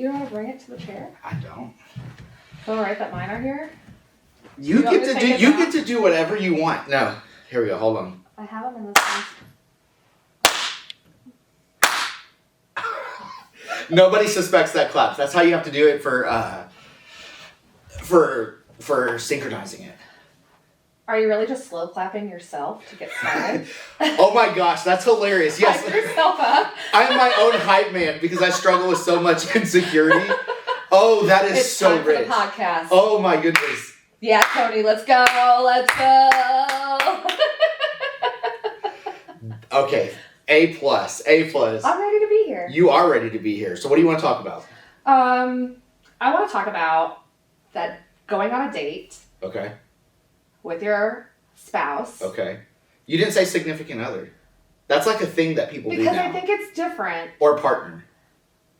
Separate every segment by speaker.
Speaker 1: You don't want to bring it to the chair?
Speaker 2: I don't.
Speaker 1: All right, that mine are here.
Speaker 2: You get to do whatever you want. No, here we go. Hold on.
Speaker 1: I have them in this one.
Speaker 2: Nobody suspects that claps. That's how you have to do it for synchronizing it.
Speaker 1: Are you really just slow clapping yourself to get started?
Speaker 2: Oh my gosh, that's hilarious. Yes.
Speaker 1: Hype yourself up.
Speaker 2: I'm my own hype man because I struggle with so much insecurity. Oh, that is
Speaker 1: it's
Speaker 2: so
Speaker 1: time
Speaker 2: rich.
Speaker 1: For the podcast.
Speaker 2: Oh my goodness.
Speaker 1: Yeah, Tony, let's go. Let's go.
Speaker 2: Okay. A+.
Speaker 1: I'm ready to be here.
Speaker 2: You are ready to be here. So what do you want to talk about?
Speaker 1: I want to talk about that going on a date.
Speaker 2: Okay.
Speaker 1: With your spouse.
Speaker 2: Okay. You didn't say significant other. That's like a thing that people do now.
Speaker 1: Because I think it's different.
Speaker 2: Or partner.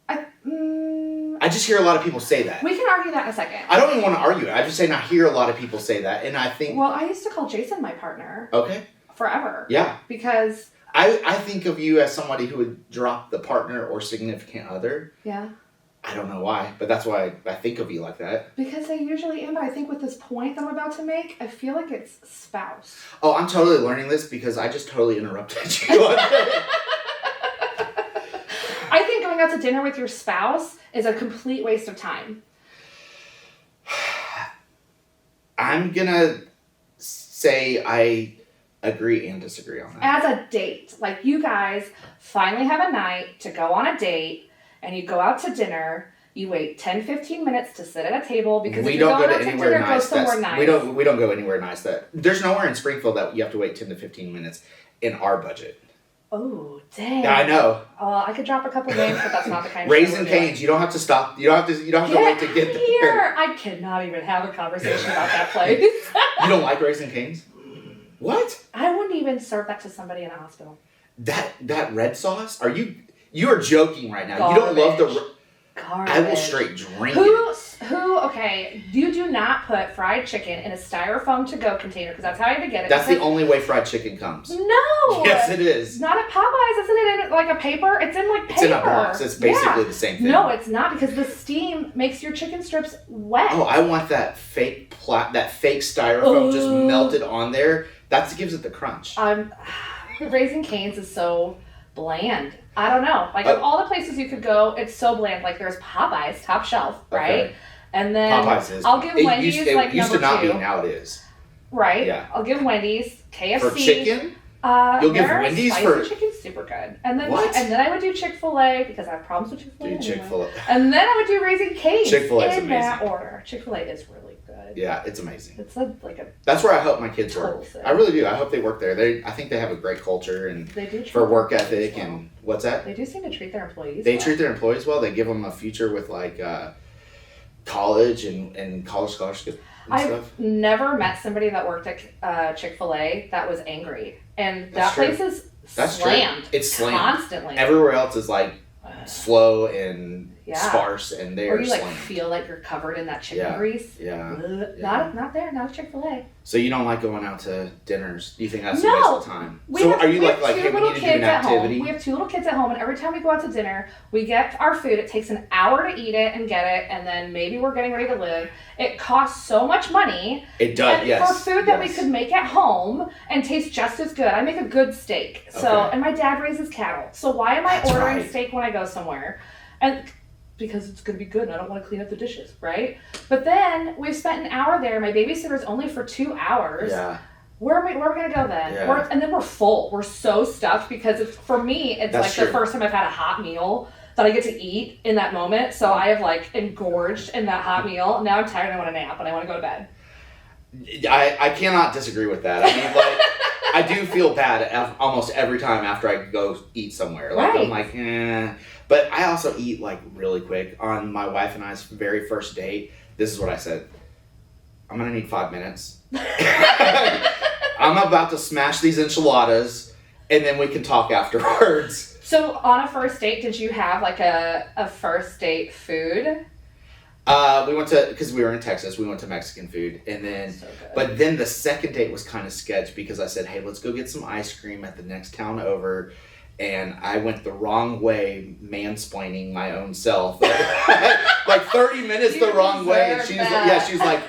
Speaker 2: I just hear a lot of people say that.
Speaker 1: We can argue that in a second.
Speaker 2: I don't even want to argue it. I just saying I hear a lot of people say that, and I think...
Speaker 1: Well, I used to call Jason my partner.
Speaker 2: Okay.
Speaker 1: Forever.
Speaker 2: Yeah.
Speaker 1: Because...
Speaker 2: I think of you as somebody who would drop the partner or significant other.
Speaker 1: Yeah.
Speaker 2: I don't know why, but that's why I think of you like that.
Speaker 1: Because I usually am, but I think with this point that I'm about to make, I feel like it's spouse.
Speaker 2: Oh, I'm totally learning this because I just totally interrupted you on that.
Speaker 1: I think going out to dinner with your spouse is a complete waste of time.
Speaker 2: I'm gonna say I agree and disagree on that.
Speaker 1: As a date, like you guys finally have a night to go on a date, and you go out to dinner, you wait 10-15 minutes to sit at a table because
Speaker 2: we
Speaker 1: if you're
Speaker 2: don't
Speaker 1: going
Speaker 2: go
Speaker 1: out
Speaker 2: to
Speaker 1: to
Speaker 2: anywhere
Speaker 1: dinner,
Speaker 2: nice.
Speaker 1: go somewhere nice.
Speaker 2: We don't go anywhere nice. That there's nowhere in Springfield that you have to wait 10 to 15 minutes in our budget.
Speaker 1: Oh, dang.
Speaker 2: Yeah, I know.
Speaker 1: I could drop a couple names, but that's not the kind of
Speaker 2: Raising Cane's, you don't have to stop. You don't have to wait to get
Speaker 1: here.
Speaker 2: there.
Speaker 1: I cannot even have a conversation about that place.
Speaker 2: You don't like Raising Cane's? What?
Speaker 1: I wouldn't even serve that to somebody in a hospital.
Speaker 2: That red sauce? You are joking right now.
Speaker 1: Garbage.
Speaker 2: You don't love the...
Speaker 1: Garbage.
Speaker 2: I will straight drink it.
Speaker 1: Okay, you do not put fried chicken in a styrofoam to-go container because that's how I had to get it.
Speaker 2: That's the only way fried chicken comes.
Speaker 1: No!
Speaker 2: Yes, it is.
Speaker 1: Not at Popeyes. Isn't it in like a paper? It's in like paper.
Speaker 2: It's in a box. It's basically the same thing.
Speaker 1: No, it's not because the steam makes your chicken strips wet.
Speaker 2: Oh, I want that fake styrofoam just melted on there. That gives it the crunch.
Speaker 1: Raising Cane's is so bland. I don't know. Like, of all the places you could go, it's so bland. Like, there's Popeyes, top shelf, right?
Speaker 2: Okay.
Speaker 1: And then
Speaker 2: Popeyes is.
Speaker 1: I'll give Wendy's
Speaker 2: it
Speaker 1: like
Speaker 2: used
Speaker 1: number
Speaker 2: to not
Speaker 1: 2.
Speaker 2: be, now it is.
Speaker 1: Right?
Speaker 2: Yeah.
Speaker 1: I'll give Wendy's, KFC.
Speaker 2: For chicken? You'll give Wendy's
Speaker 1: for chicken's super good. And then
Speaker 2: what?
Speaker 1: And then I would do Chick-fil-A because I have problems with Chick-fil-A.
Speaker 2: Do Chick-fil-A.
Speaker 1: And then I would do Raising Cane's.
Speaker 2: Chick-fil-A is
Speaker 1: in
Speaker 2: amazing.
Speaker 1: that order. Chick-fil-A is really good.
Speaker 2: Yeah, it's amazing.
Speaker 1: It's like a.
Speaker 2: That's where I hope my kids work.
Speaker 1: Total
Speaker 2: I really do. I hope they work there. I think they have a great culture and
Speaker 1: They do
Speaker 2: for work ethic and what's that?
Speaker 1: They do seem to treat their employees.
Speaker 2: They treat their employees well. They give them a future with like college and college scholarships and
Speaker 1: I've
Speaker 2: stuff.
Speaker 1: never met somebody that worked at Chick-fil-A that was angry, and that place is slammed.
Speaker 2: It's slammed
Speaker 1: constantly.
Speaker 2: Everywhere else is like slow and sparse, and they're
Speaker 1: or you like
Speaker 2: slammed.
Speaker 1: feel like you're covered in that chicken grease.
Speaker 2: Yeah.
Speaker 1: Not there. Not at Chick-fil-A.
Speaker 2: So you don't like going out to dinners? Do you think that's a
Speaker 1: No.
Speaker 2: waste of time? Are you like, hey, we need to do an activity?
Speaker 1: We have 2 little kids at home, and every time we go out to dinner, we get our food. It takes an hour to eat it and get it, and then maybe we're getting ready to live. It costs so much money.
Speaker 2: It does,
Speaker 1: and
Speaker 2: yes.
Speaker 1: for food that we could make at home and taste just as good. I make a good steak. And my dad raises cattle. So why am I ordering steak when I go somewhere? And because it's going to be good and I don't want to clean up the dishes, right? But then we've spent an hour there. My babysitter's only for 2 hours.
Speaker 2: Yeah.
Speaker 1: Where are we going to go then?
Speaker 2: Yeah.
Speaker 1: And then we're full. We're so stuffed because for me, it's
Speaker 2: That's
Speaker 1: like
Speaker 2: true.
Speaker 1: the first time I've had a hot meal that I get to eat in that moment. So I have like engorged in that hot meal. Now I'm tired and I want to nap and I want to go to bed.
Speaker 2: I cannot disagree with that. I mean, like, I do feel bad almost every time after I go eat somewhere. Like, I'm like, eh. But I also eat, like, really quick. On my wife and I's very first date, this is what I said. I'm going to need 5 minutes. I'm about to smash these enchiladas, and then we can talk afterwards.
Speaker 1: So on a first date, did you have, like, a first date food?
Speaker 2: We went to, because we were in Texas, we went to Mexican food, and then, but then the second date was kind of sketch because I said, hey, let's go get some ice cream at the next town over, and I went the wrong way, mansplaining my own self. Like 30 minutes the wrong way. And she's like,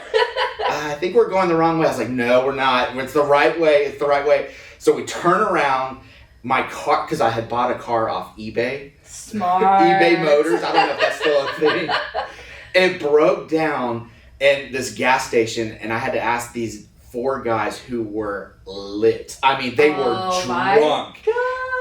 Speaker 2: I think we're going the wrong way. I was like, no, we're not. It's the right way. It's the right way. So we turn around. My car, because I had bought a car off eBay.
Speaker 1: Smart.
Speaker 2: eBay Motors. I don't know if that's still a thing. It broke down at this gas station, and I had to ask these 4 guys who were lit. I mean, they were drunk.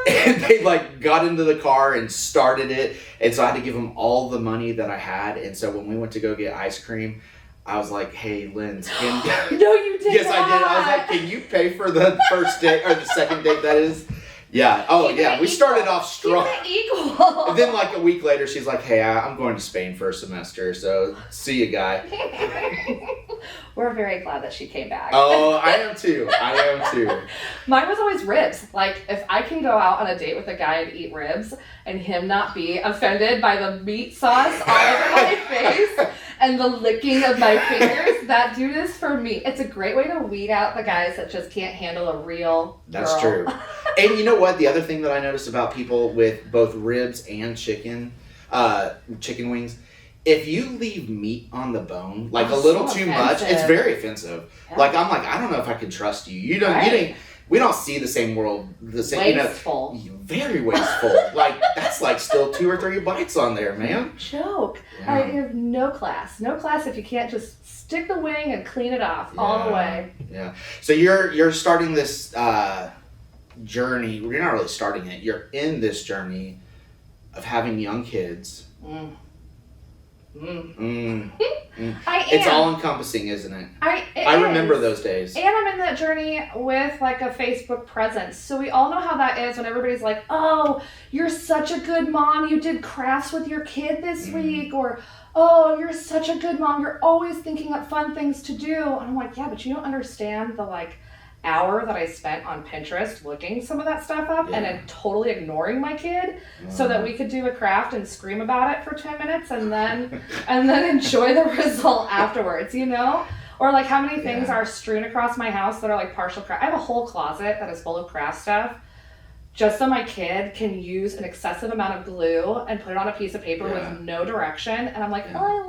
Speaker 2: And they like got into the car and started it. And so I had to give them all the money that I had. And so when we went to go get ice cream, I was like, hey, Linz,
Speaker 1: No, you did
Speaker 2: Yes,
Speaker 1: not.
Speaker 2: I did. I was like, can you pay for the first date or the second date, that is? Yeah. Oh, yeah. We started off strong.
Speaker 1: Keep it equal.
Speaker 2: And then like a week later, she's like, hey, I'm going to Spain for a semester. So see you, guy.
Speaker 1: We're very glad that she came back.
Speaker 2: Oh, I am too.
Speaker 1: Mine was always ribs. Like, if I can go out on a date with a guy and eat ribs and him not be offended by the meat sauce all over my face and the licking of my fingers, that dude is for me. It's a great way to weed out the guys that just can't handle a real
Speaker 2: That's
Speaker 1: girl.
Speaker 2: true. And you know what? The other thing that I noticed about people with both ribs and chicken wings, if you leave meat on the bone, like a little too much, it's very offensive. Yeah. Like, I'm like, I don't know if I can trust you. You don't, we don't see the same world, the same,
Speaker 1: wasteful.
Speaker 2: Very wasteful. Like, that's like still 2 or 3 bites on there, man.
Speaker 1: Joke.
Speaker 2: Yeah.
Speaker 1: I have no class. No class if you can't just stick the wing and clean it off all the way.
Speaker 2: Yeah. So you're starting this journey. You're not really starting it. You're in this journey of having young kids. It's all encompassing, isn't it? I remember those days.
Speaker 1: And I'm in that journey with like a Facebook presence. So we all know how that is when everybody's like, oh, you're such a good mom. You did crafts with your kid this week. Or, oh, you're such a good mom. You're always thinking up fun things to do. And I'm like, yeah, but you don't understand the like hour that I spent on Pinterest looking some of that stuff up and then totally ignoring my kid so that we could do a craft and scream about it for 10 minutes and then enjoy the result afterwards, you know? Or like how many things are strewn across my house that are like partial craft. I have a whole closet that is full of craft stuff just so my kid can use an excessive amount of glue and put it on a piece of paper with no direction. And I'm like, oh, I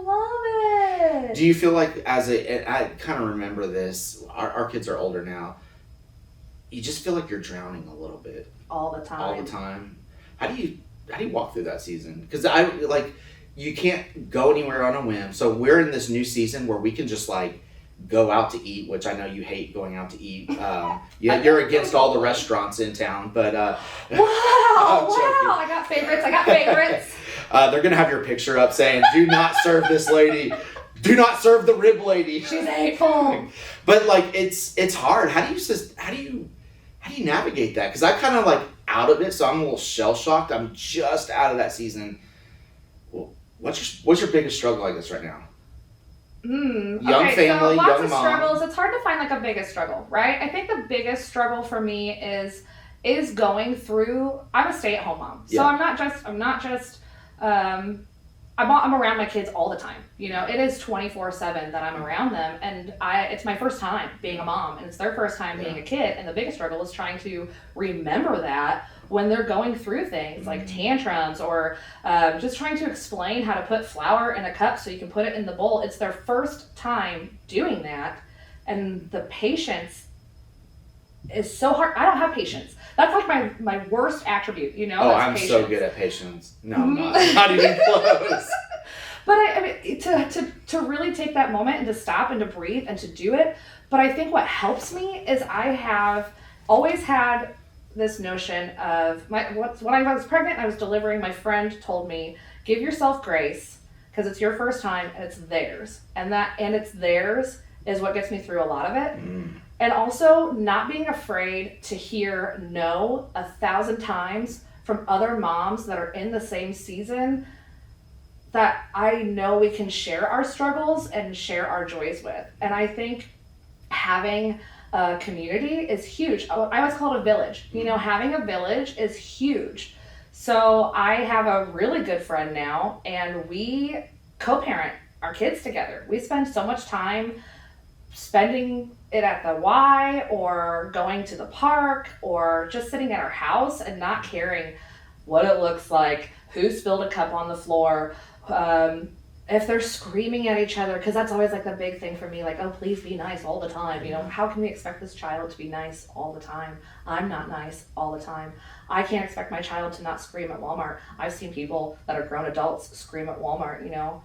Speaker 1: love it.
Speaker 2: Do you feel like I kind of remember this, our kids are older now, you just feel like you're drowning a little bit.
Speaker 1: All the time.
Speaker 2: How do you walk through that season? Because you can't go anywhere on a whim. So we're in this new season where we can just like go out to eat, which I know you hate going out to eat. You're against all the restaurants in town, but
Speaker 1: wow, I got favorites.
Speaker 2: They're gonna have your picture up saying, "Do not serve this lady. Do not serve the rib lady.
Speaker 1: She's hateful."
Speaker 2: But like, it's hard. How do you navigate that? Because I'm kind of like out of it, so I'm a little shell shocked. I'm just out of that season. Well, what's your biggest struggle, I guess, right now? Young family,
Speaker 1: so lots
Speaker 2: young
Speaker 1: of
Speaker 2: mom.
Speaker 1: struggles. It's hard to find like a biggest struggle, right? I think the biggest struggle for me is going through. I'm a stay-at-home mom, so I'm around my kids all the time. You know, it is 24/7 that I'm around them, and it's my first time being a mom, and it's their first time being a kid, and the biggest struggle is trying to remember that when they're going through things like tantrums or just trying to explain how to put flour in a cup so you can put it in the bowl. It's their first time doing that, and the patience is so hard. I don't have patience. That's like my worst attribute, you know?
Speaker 2: Oh, I'm
Speaker 1: patience.
Speaker 2: so good at patience. No, I'm not. Not even close.
Speaker 1: But I mean, to really take that moment and to stop and to breathe and to do it. But I think what helps me is I have always had this notion of when I was pregnant, I was delivering. My friend told me, give yourself grace because it's your first time and it's theirs, and it's theirs is what gets me through a lot of it. And also not being afraid to hear no 1,000 times from other moms that are in the same season that I know we can share our struggles and share our joys with. And I think having a community is huge. I always call it a village. You know, having a village is huge. So I have a really good friend now, and we co-parent our kids together. We spend so much time spending it at the Y or going to the park or just sitting at our house and not caring what it looks like, who spilled a cup on the floor, if they're screaming at each other, because that's always like the big thing for me, like, oh, please be nice all the time. You know, how can we expect this child to be nice all the time? I'm not nice all the time. I can't expect my child to not scream at Walmart. I've seen people that are grown adults scream at Walmart, you know.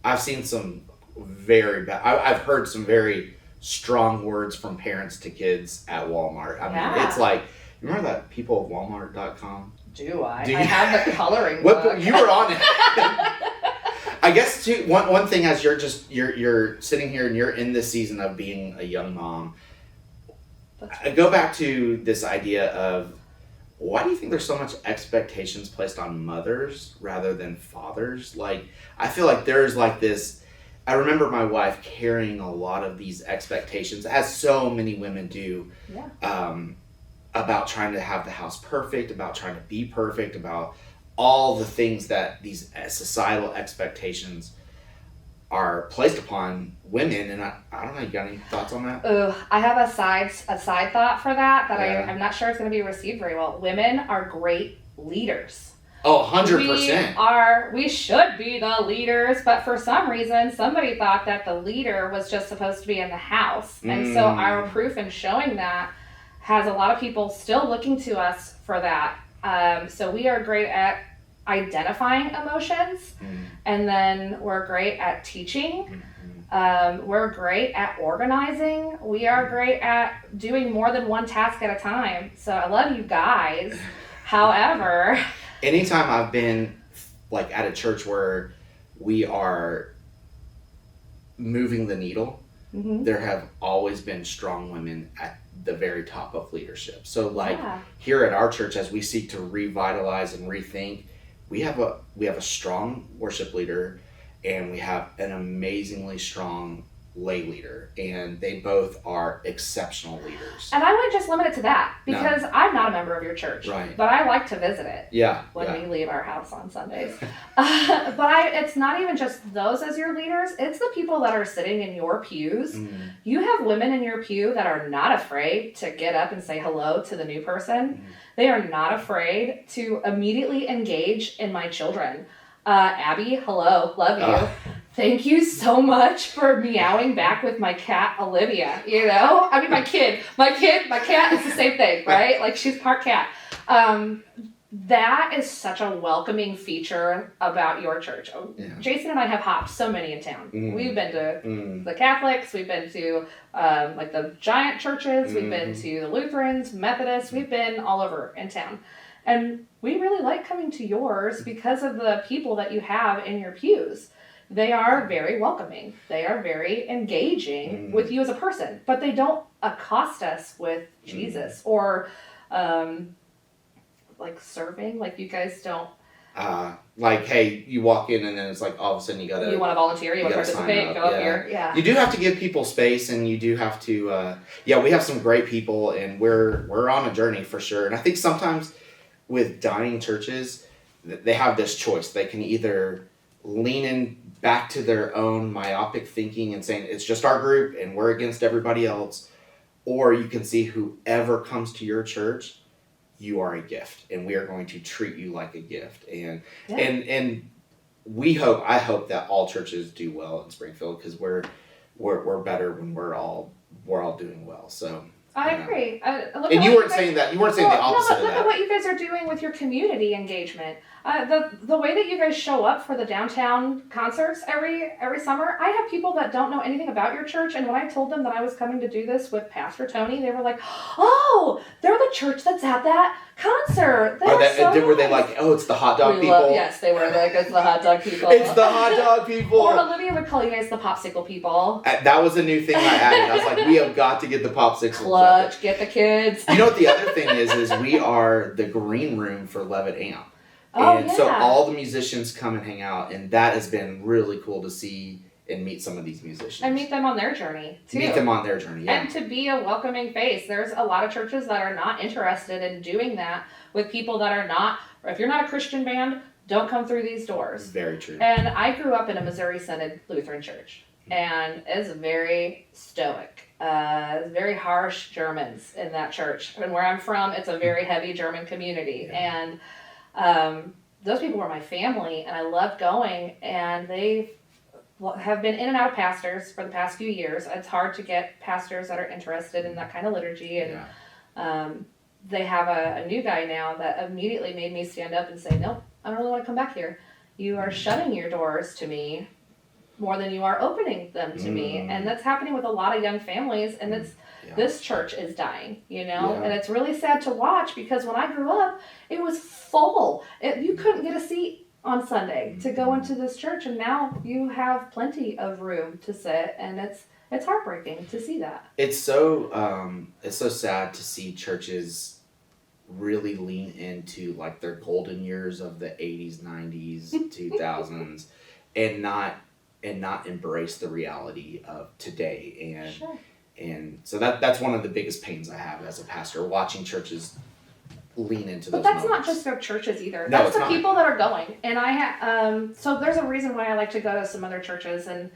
Speaker 2: I've seen some very bad, I've heard some very strong words from parents to kids at Walmart. I mean, it's like, you remember that peopleofwalmart.com?
Speaker 1: Do I? I have the coloring
Speaker 2: book.
Speaker 1: What,
Speaker 2: you were on it. I guess too, one thing as you're sitting here and you're in this season of being a young mom, I go back to this idea of, why do you think there's so much expectations placed on mothers rather than fathers? Like, I feel like there's like this, I remember my wife carrying a lot of these expectations, as so many women do, about trying to have the house perfect, about trying to be perfect, about all the things that these societal expectations are placed upon women. And I don't know, you got any thoughts on that?
Speaker 1: I have a side thought for that I'm not sure it's going to be received very well. Women are great leaders.
Speaker 2: Oh, 100%.
Speaker 1: We should be the leaders, but for some reason, somebody thought that the leader was just supposed to be in the house. And so our proof in showing that has a lot of people still looking to us for that. So we are great at identifying emotions, and then we're great at teaching. We're great at organizing. We are great at doing more than one task at a time. So I love you guys. However,
Speaker 2: anytime I've been like at a church where we are moving the needle, there have always been strong women at the very top of leadership. So like here at our church, as we seek to revitalize and rethink, we have a strong worship leader, and we have an amazingly strong lay leader, and they both are exceptional leaders.
Speaker 1: And I wouldn't just limit it to that, because I'm not a member of your church, but I like to visit it when we leave our house on Sundays. But it's not even just those as your leaders, it's the people that are sitting in your pews. You have women in your pew that are not afraid to get up and say hello to the new person. They are not afraid to immediately engage in my children. Abby, hello, love you. Thank you so much for meowing back with my cat, Olivia, you know? I mean, my cat is the same thing, right? Like, she's part cat. That is such a welcoming feature about your church. Jason and I have hopped so many in town. We've been to the Catholics, we've been to like the giant churches, we've been to the Lutherans, Methodists, we've been all over in town. And we really like coming to yours because of the people that you have in your pews. They are very welcoming. They are very engaging with you as a person, but they don't accost us with Jesus or like serving. Like, you guys don't.
Speaker 2: Like, hey, you walk in and then it's like all of a sudden you want
Speaker 1: to volunteer, you want to participate, go up here. Yeah.
Speaker 2: You do have to give people space, and you do have to. We have some great people, and we're on a journey for sure. And I think sometimes with dying churches, they have this choice. They can either lean in back to their own myopic thinking and saying it's just our group and we're against everybody else, or you can see whoever comes to your church, you are a gift, and we are going to treat you like a gift. And and I hope that all churches do well in Springfield, because we're better when we're all doing well. So
Speaker 1: I agree.
Speaker 2: And you weren't saying that. You weren't saying the opposite of that.
Speaker 1: Look at what you guys are doing with your community engagement. The way that you guys show up for the downtown concerts every summer. I have people that don't know anything about your church, and when I told them that I was coming to do this with Pastor Tony, they were like, "Oh, they're the church that's at that concert."
Speaker 2: Were they like, "Oh, it's the hot dog people"?
Speaker 1: Yes, they were like, "It's the hot dog people."
Speaker 2: It's the hot dog people.
Speaker 1: Or Olivia would call you guys the popsicle people.
Speaker 2: That was a new thing I added. I was like, we have got to get the popsicles.
Speaker 1: Clutch, get the kids.
Speaker 2: You know what the other thing is we are the green room for Levitt Amp. So all the musicians come and hang out, and that has been really cool to see and meet some of these musicians.
Speaker 1: And meet them on their journey, too.
Speaker 2: And
Speaker 1: to be a welcoming face. There's a lot of churches that are not interested in doing that with people that are not, or if you're not a Christian band, don't come through these doors.
Speaker 2: Very true.
Speaker 1: And I grew up in a Missouri Synod Lutheran church. and it's very stoic. Very harsh Germans in that church. And where I'm from, it's a very heavy German community.
Speaker 2: Yeah.
Speaker 1: And those people were my family, and I loved going. And they have been in and out of pastors for the past few years. It's hard to get pastors that are interested in that kind of liturgy. And they have a new guy now that immediately made me stand up and say, nope, I don't really want to come back here. You are shutting your doors to me more than you are opening them to me. And that's happening with a lot of young families, and this church is dying, and it's really sad to watch, because when I grew up, it was full. You couldn't get a seat on Sunday to go into this church, and now you have plenty of room to sit, and it's heartbreaking to see that.
Speaker 2: It's so sad to see churches really lean into like their golden years of the 80s, 90s, 2000s, and not embrace the reality of today. And and so that's one of the biggest pains I have as a pastor, watching churches lean into those.
Speaker 1: But that's
Speaker 2: moments.
Speaker 1: not just their churches either.
Speaker 2: No,
Speaker 1: That's the people that are going. And I so there's a reason why I like to go to some other churches, and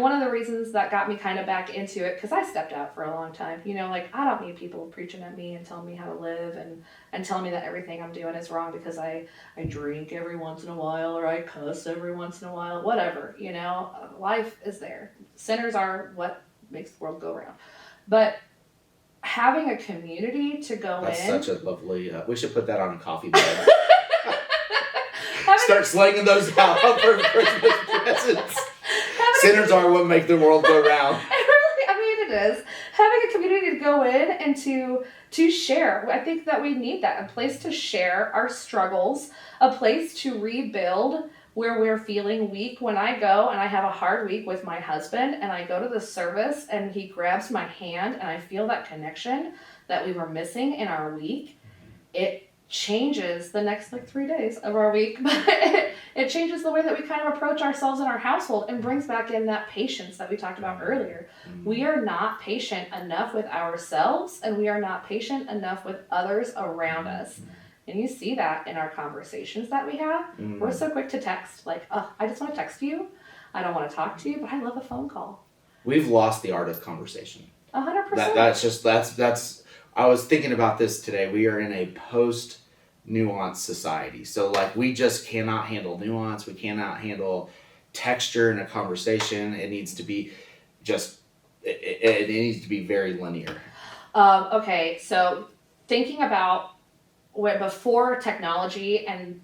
Speaker 1: one of the reasons that got me kind of back into it, because I stepped out for a long time. Like, I don't need people preaching at me and telling me how to live and telling me that everything I'm doing is wrong because I drink every once in a while, or I cuss every once in a while, whatever. Life is there. Sinners are what makes the world go round. But having a community to go
Speaker 2: That's
Speaker 1: in.
Speaker 2: such a lovely. We should put that on a coffee mug. Start slinging those out for Christmas presents. Sinners are what make the world go round.
Speaker 1: It is. Having a community to go in and to share. I think that we need that. A place to share our struggles. A place to rebuild where we're feeling weak. When I go and I have a hard week with my husband, and I go to the service and he grabs my hand, and I feel that connection that we were missing in our week, it changes the next 3 days of our week, but it changes the way that we kind of approach ourselves in our household, and brings back in that patience that we talked about earlier. We are not patient enough with ourselves, and we are not patient enough with others around us. And you see that in our conversations that we have. We're so quick to text, like, oh, I just want to text you. I don't want to talk to you, but I love a phone call.
Speaker 2: We've lost the art of conversation.
Speaker 1: 100%.
Speaker 2: That's I was thinking about this today. We are in a post-nuance society. So we just cannot handle nuance. We cannot handle texture in a conversation. It needs to be it needs to be very linear.
Speaker 1: Okay, so thinking about before technology, and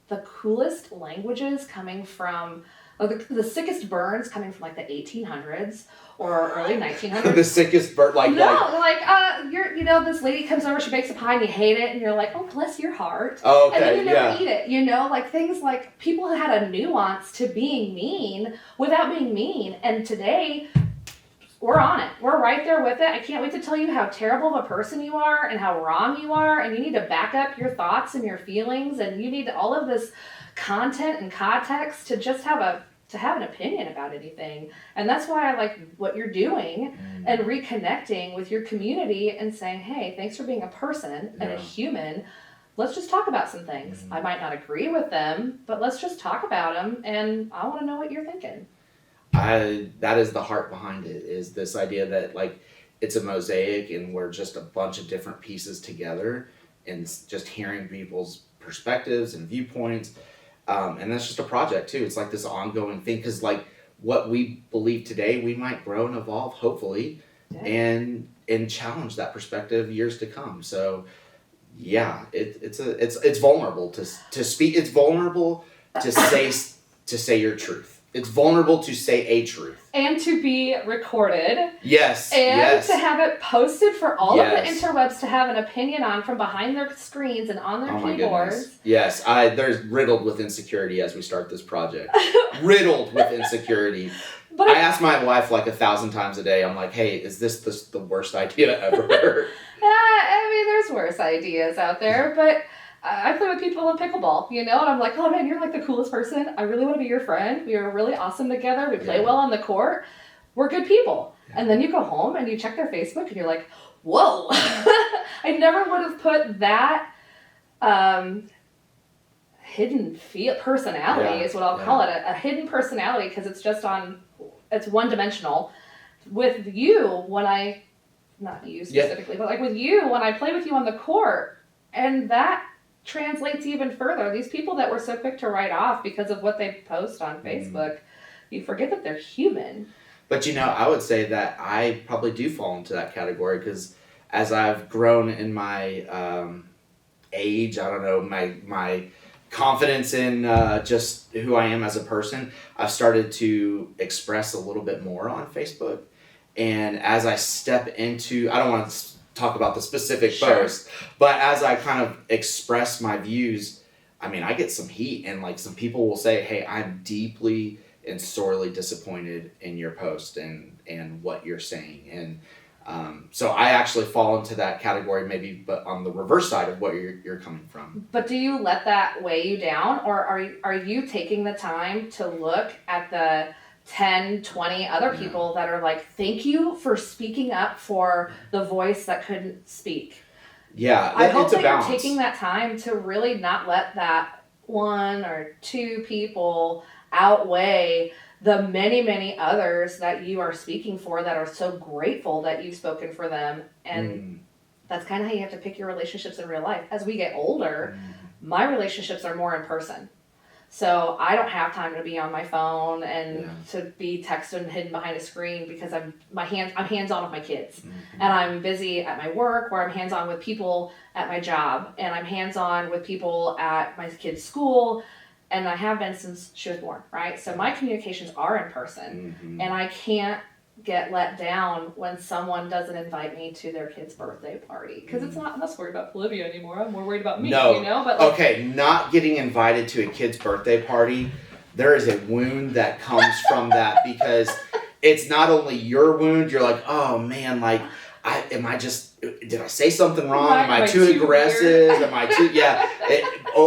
Speaker 1: the coolest languages coming from, the sickest burns coming from the 1800s or early 1900s.
Speaker 2: The sickest burn,
Speaker 1: this lady comes over, she bakes a pie and you hate it, and you're like, oh, bless your heart.
Speaker 2: Oh, okay,
Speaker 1: and then you never eat it, things like people had a nuance to being mean without being mean. And today, we're on it. We're right there with it. I can't wait to tell you how terrible of a person you are and how wrong you are, and you need to back up your thoughts and your feelings, and you need all of this content and context to just have an opinion about anything. And that's why I like what you're doing and reconnecting with your community and saying, hey, thanks for being a person and a human. Let's just talk about some things. I might not agree with them, but let's just talk about them, and I want to know what you're thinking.
Speaker 2: That is the heart behind it, is this idea that it's a mosaic, and we're just a bunch of different pieces together, and just hearing people's perspectives and viewpoints. And that's just a project too. It's this ongoing thing, because what we believe today, we might grow and evolve, hopefully, and challenge that perspective years to come. So yeah, it's vulnerable to speak. It's vulnerable to say your truth. It's vulnerable to say a truth. And to be recorded.
Speaker 1: Yes. And to have it posted for all of the interwebs to have an opinion on from behind their screens and on their keyboards.
Speaker 2: Yes. There's riddled with insecurity as we start this project. Riddled with insecurity. But I ask my wife 1,000 times a day, I'm like, hey, is this the worst idea ever?
Speaker 1: There's worse ideas out there, but I play with people in pickleball, and I'm like, oh man, you're the coolest person. I really want to be your friend. We are really awesome together. We play well on the court. We're good people. Yeah. And then you go home and you check their Facebook and you're like, whoa. I never would have put that hidden personality is what I'll call it. A hidden personality, because it's just on it's one dimensional. With you, not you specifically, but like with you, when I play with you on the court, and that translates even further. These people that were so quick to write off because of what they post on Facebook, you forget that they're human.
Speaker 2: But I would say that I probably do fall into that category because as I've grown in my age, I don't know, my confidence in just who I am as a person, I've started to express a little bit more on Facebook. And as I step into, I don't want to talk about the specific post, but as I kind of express my views, I mean, I get some heat, and like some people will say, hey, I'm deeply and sorely disappointed in your post and what you're saying. And so I actually fall into that category maybe, but on the reverse side of what you're coming from.
Speaker 1: But do you let that weigh you down, or are you taking the time to look at the 10, 20 other people that are like, thank you for speaking up for the voice that couldn't speak?
Speaker 2: Yeah,
Speaker 1: I hope that you're taking that time to really not let that one or two people outweigh the many, many others that you are speaking for that are so grateful that you've spoken for them. And that's kind of how you have to pick your relationships in real life. As we get older, my relationships are more in person. So I don't have time to be on my phone and to be texted and hidden behind a screen because I'm hands-on with my kids. And I'm busy at my work, where I'm hands-on with people at my job, and I'm hands-on with people at my kids' school, and I have been since she was born, right? So my communications are in person, and I can't get let down when someone doesn't invite me to their kid's birthday party, because I'm not worried about Olivia anymore. I'm more worried about me, But like,
Speaker 2: okay, not getting invited to a kid's birthday party, there is a wound that comes from that, because it's not only your wound. You're like, oh man, like did I say something wrong? Am I too aggressive? Am I too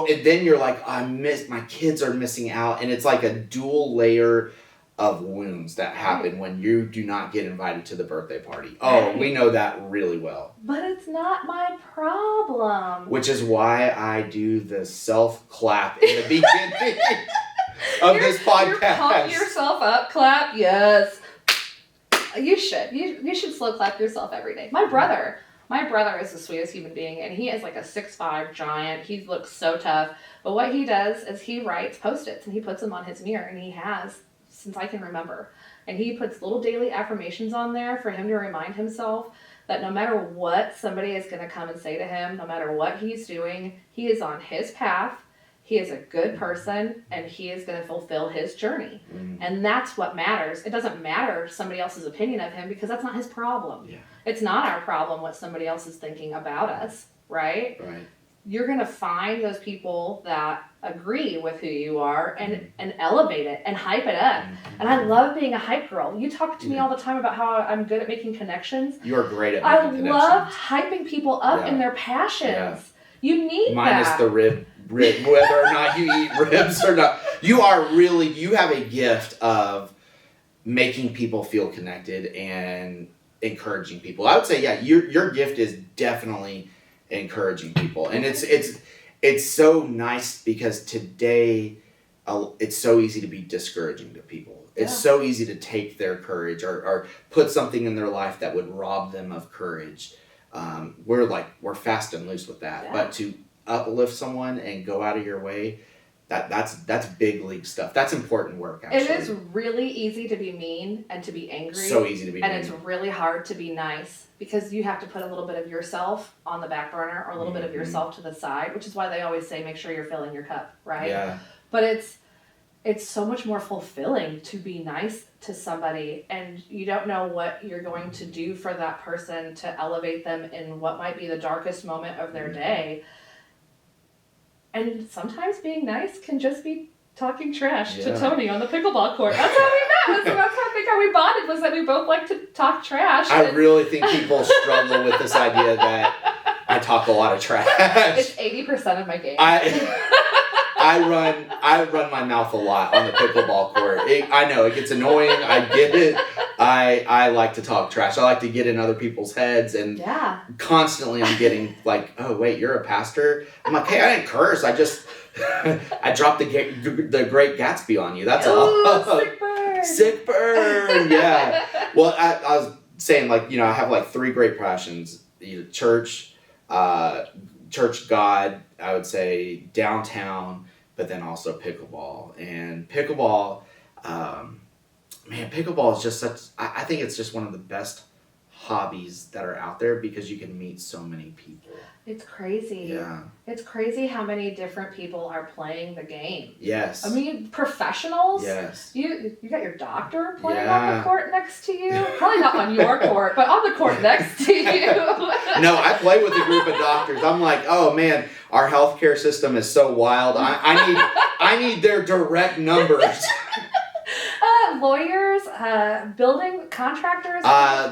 Speaker 2: and then you're like, my kids are missing out, and it's like a dual layer of wounds that happen when you do not get invited to the birthday party. Oh, we know that really well.
Speaker 1: But it's not my problem.
Speaker 2: Which is why I do the self-clap in the beginning of this podcast.
Speaker 1: You're pumping yourself up, clap, yes. You should. You should slow clap yourself every day. My brother is the sweetest human being, and he is like a 6'5" giant. He looks so tough. But what he does is he writes Post-its, and he puts them on his mirror, and he has since I can remember. And he puts little daily affirmations on there for him to remind himself that no matter what somebody is going to come and say to him, no matter what he's doing, he is on his path, he is a good person, and he is going to fulfill his journey. And that's what matters. It doesn't matter somebody else's opinion of him, because that's not his problem. It's not our problem what somebody else is thinking about us, right? You're going to find those people that agree with who you are and elevate it and hype it up. And I love being a hype girl. You talk to me all the time about how I'm good at making connections.
Speaker 2: You're great at making connections.
Speaker 1: I love hyping people up in their passions. You need
Speaker 2: Minus
Speaker 1: that.
Speaker 2: the rib, whether or not you eat ribs or not. You have a gift of making people feel connected and encouraging people. I would say, your gift is definitely encouraging people, and it's so nice, because today it's so easy to be discouraging to people. It's so easy to take their courage or put something in their life that would rob them of courage. We're fast and loose with that, but to uplift someone and go out of your way, that's big league stuff. That's important work, actually.
Speaker 1: It is really easy to be mean and to be angry.
Speaker 2: So easy to be mean.
Speaker 1: And it's really hard to be nice, because you have to put a little bit of yourself on the back burner, or a little bit of yourself to the side, which is why they always say make sure you're filling your cup, right?
Speaker 2: Yeah.
Speaker 1: But it's so much more fulfilling to be nice to somebody, and you don't know what you're going to do for that person to elevate them in what might be the darkest moment of their day. And sometimes being nice can just be talking trash to Tony on the pickleball court. That's how we met. That's how we bonded, was that we both like to talk trash.
Speaker 2: I really think people struggle with this idea that I talk a lot of trash.
Speaker 1: It's 80% of my game.
Speaker 2: I run my mouth a lot on the pickleball court. I know it gets annoying. I get it. I like to talk trash. I like to get in other people's heads, and constantly I'm getting like, oh wait, you're a pastor? I'm like, hey, I didn't curse. I dropped the Great Gatsby on you. That's all.
Speaker 1: Sick burn.
Speaker 2: Sick burn. Yeah. Well, I was saying, like, you know, I have like 3 great passions: church, God, I would say downtown, but then also pickleball. And pickleball, pickleball is just I think it's just one of the best hobbies that are out there because you can meet so many people.
Speaker 1: It's crazy.
Speaker 2: Yeah.
Speaker 1: It's crazy how many different people are playing the game.
Speaker 2: Yes.
Speaker 1: I mean, professionals.
Speaker 2: Yes.
Speaker 1: You got your doctor playing on the court next to you. Probably not on your court, but on the court next to you.
Speaker 2: No, I play with a group of doctors. I'm like, oh man, our healthcare system is so wild. I need their direct numbers.
Speaker 1: Lawyers, building contractors.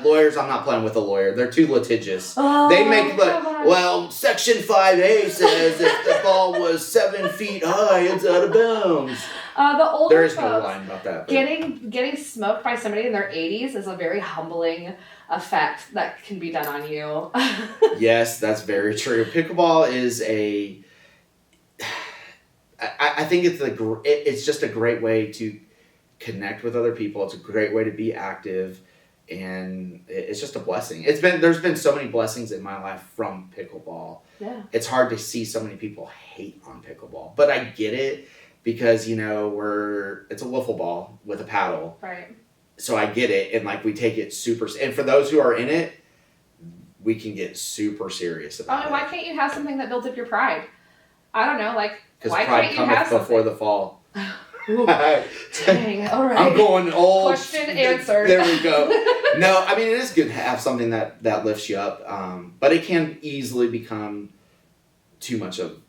Speaker 2: Lawyers, I'm not playing with a lawyer. They're too litigious.
Speaker 1: Oh,
Speaker 2: they make well, Section 5A says if the ball was 7 feet high, it's out of bounds.
Speaker 1: The older
Speaker 2: there is
Speaker 1: folks,
Speaker 2: no line about that. But.
Speaker 1: Getting smoked by somebody in their 80s is a very humbling effect that can be done on you.
Speaker 2: Yes, that's very true. Pickleball is I think it's just a great way to connect with other people. It's a great way to be active, and it's just a blessing. There's been so many blessings in my life from pickleball.
Speaker 1: Yeah.
Speaker 2: It's hard to see so many people hate on pickleball, but I get it because, you know, it's a wiffle ball with a paddle.
Speaker 1: Right.
Speaker 2: So I get it, and like we take it super, and for those who are in it, we can get super serious about it.
Speaker 1: Why can't you have something that builds up your pride? I don't know, like, why
Speaker 2: pride
Speaker 1: can't you have
Speaker 2: cometh before
Speaker 1: something?
Speaker 2: the fall.
Speaker 1: Ooh, dang, all right.
Speaker 2: I'm going old.
Speaker 1: Question answered.
Speaker 2: There we go. No, I mean, it is good to have something that lifts you up, but it can easily become too much of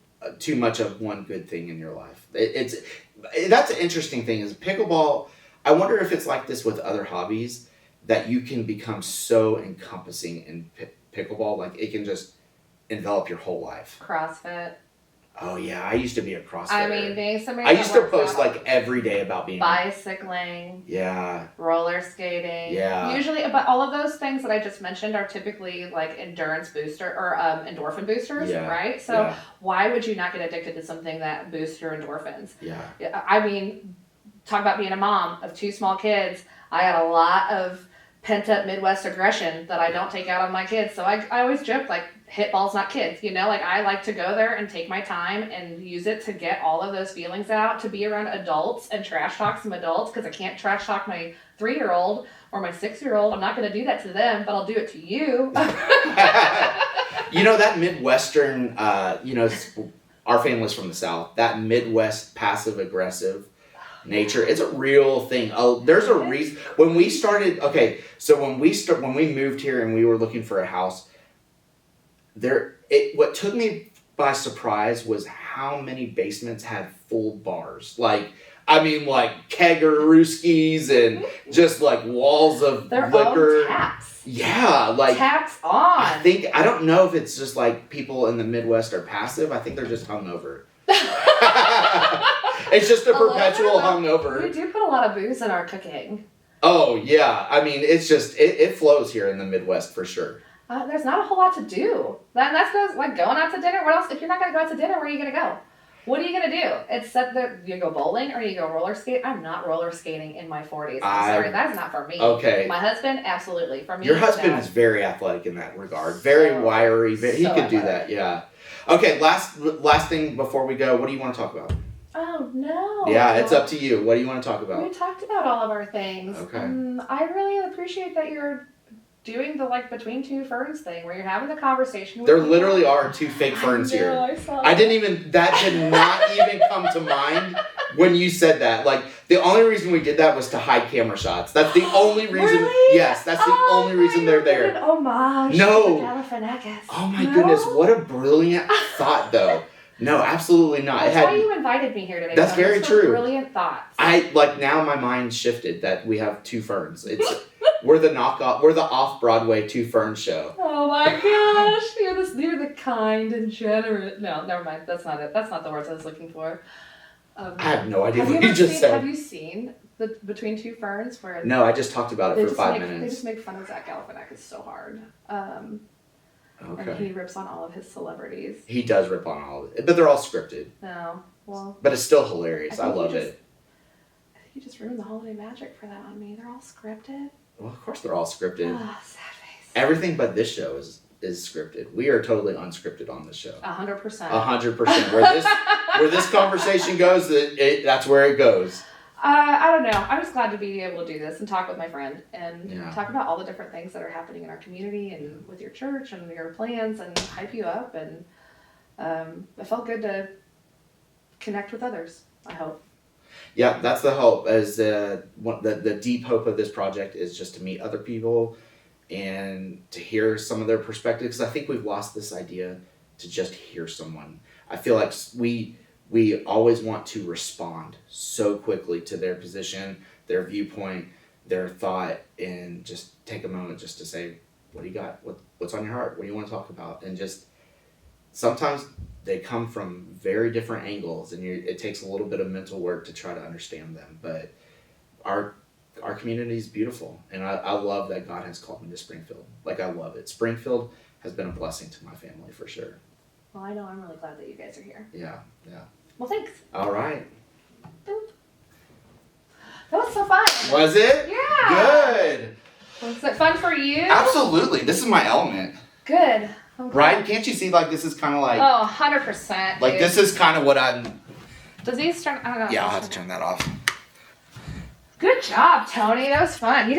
Speaker 2: one good thing in your life. That's an interesting thing is pickleball. I wonder if it's like this with other hobbies that you can become so encompassing in pickleball, like it can just envelop your whole life.
Speaker 1: CrossFit.
Speaker 2: Oh yeah, I used to be a CrossFitter.
Speaker 1: I mean, being somebody
Speaker 2: I used to post like every day about being
Speaker 1: bicycling.
Speaker 2: Yeah.
Speaker 1: Roller skating.
Speaker 2: Yeah.
Speaker 1: Usually, but all of those things that I just mentioned are typically like endurance booster or endorphin boosters, right? So why would you not get addicted to something that boosts your endorphins?
Speaker 2: Yeah.
Speaker 1: I mean, talk about being a mom of 2 small kids. I had a lot of pent-up Midwest aggression that I don't take out on my kids. So I always joke, like, hit balls, not kids. You know, like, I like to go there and take my time and use it to get all of those feelings out, to be around adults and trash talk some adults, because I can't trash talk my 3-year-old or my 6-year-old. I'm not going to do that to them, but I'll do it to you.
Speaker 2: You know, that Midwestern, our family's from the South, that Midwest passive-aggressive nature, it's a real thing. There's a reason when we started. Okay, so when we moved here and we were looking for a house, what took me by surprise was how many basements had full bars. Like, I mean, like keggerooskies and just like walls of
Speaker 1: their
Speaker 2: liquor.
Speaker 1: Own taps.
Speaker 2: Yeah, like
Speaker 1: taps on.
Speaker 2: I don't know if it's just like people in the Midwest are passive. I think they're just hungover. It's just a perpetual hungover.
Speaker 1: We do put a lot of booze in our cooking.
Speaker 2: Oh, yeah. I mean, it's just, it flows here in the Midwest for sure.
Speaker 1: There's not a whole lot to do. That's like going out to dinner. What else? If you're not going to go out to dinner, where are you going to go? What are you going to do? It's you go bowling or you go roller skate. I'm not roller skating in my 40s. I'm sorry. That's not for me.
Speaker 2: Okay.
Speaker 1: My husband, absolutely. For me,
Speaker 2: your husband is very athletic in that regard. Very wiry. He could do that, yeah. Okay, last thing before we go, what do you want to talk about?
Speaker 1: Oh, no.
Speaker 2: Yeah, it's up to you. What do you want to talk about?
Speaker 1: We talked about all of our things.
Speaker 2: Okay.
Speaker 1: I really appreciate that you're doing the like between 2 ferns thing where you're having the conversation with
Speaker 2: there
Speaker 1: people.
Speaker 2: Literally are 2 fake ferns here. That did not even come to mind when you said that. Like, the only reason we did that was to hide camera shots. That's the only reason.
Speaker 1: Really?
Speaker 2: Yes, that's the only reason they're there.
Speaker 1: An homage
Speaker 2: no.
Speaker 1: to Galifianakis.
Speaker 2: Oh my goodness, what a brilliant thought though. No, absolutely not.
Speaker 1: That's why you invited me here today.
Speaker 2: That's very true.
Speaker 1: Brilliant thoughts.
Speaker 2: Now my mind shifted that we have 2 ferns. We're the off-Broadway 2 ferns show.
Speaker 1: Oh my gosh, you're the kind and generous. No, never mind. That's not it. That's not the words I was looking for.
Speaker 2: I have no idea what you just said.
Speaker 1: Have you seen the Between 2 Ferns? Where
Speaker 2: no, I just talked about it for 5 minutes.
Speaker 1: They just make fun of Zach Galifianakis so hard.
Speaker 2: Okay.
Speaker 1: And he rips on all of his celebrities.
Speaker 2: He does rip on all of it, but they're all scripted.
Speaker 1: No, well.
Speaker 2: But it's still hilarious. I love it.
Speaker 1: You just ruined the holiday magic for that on me. They're all scripted.
Speaker 2: Well, of course they're all scripted.
Speaker 1: Oh, sad face.
Speaker 2: Everything but this show is scripted. We are totally unscripted on this show.
Speaker 1: 100%.
Speaker 2: 100%. Where this conversation goes, that's where it goes.
Speaker 1: I don't know. I'm just glad to be able to do this and talk with my friend and
Speaker 2: Yeah.
Speaker 1: talk about all the different things that are happening in our community and with your church and your plans and hype you up. And it felt good to connect with others, I hope.
Speaker 2: Yeah, that's the hope. As the deep hope of this project is just to meet other people and to hear some of their perspectives. Because I think we've lost this idea to just hear someone. I feel like we always want to respond so quickly to their position, their viewpoint, their thought, and just take a moment just to say, what do you got? What's on your heart? What do you want to talk about? And just sometimes they come from very different angles, and it takes a little bit of mental work to try to understand them. But our community is beautiful, and I love that God has called me to Springfield. Like, I love it. Springfield has been a blessing to my family for sure.
Speaker 1: Well, I know. I'm really glad that you guys are here.
Speaker 2: Yeah.
Speaker 1: Well, thanks.
Speaker 2: All right.
Speaker 1: Boop. That was so fun.
Speaker 2: Was it?
Speaker 1: Yeah.
Speaker 2: Good.
Speaker 1: Was it fun for you?
Speaker 2: Absolutely. This is my element.
Speaker 1: Good. Okay.
Speaker 2: Right? Can't you see, like, this is kind of like...
Speaker 1: Oh, 100%.
Speaker 2: Like,
Speaker 1: dude.
Speaker 2: this is kind of what I'm...
Speaker 1: Does these turn? I don't know.
Speaker 2: Yeah, I'll have to turn that off.
Speaker 1: Good job, Tony. That was fun. You didn't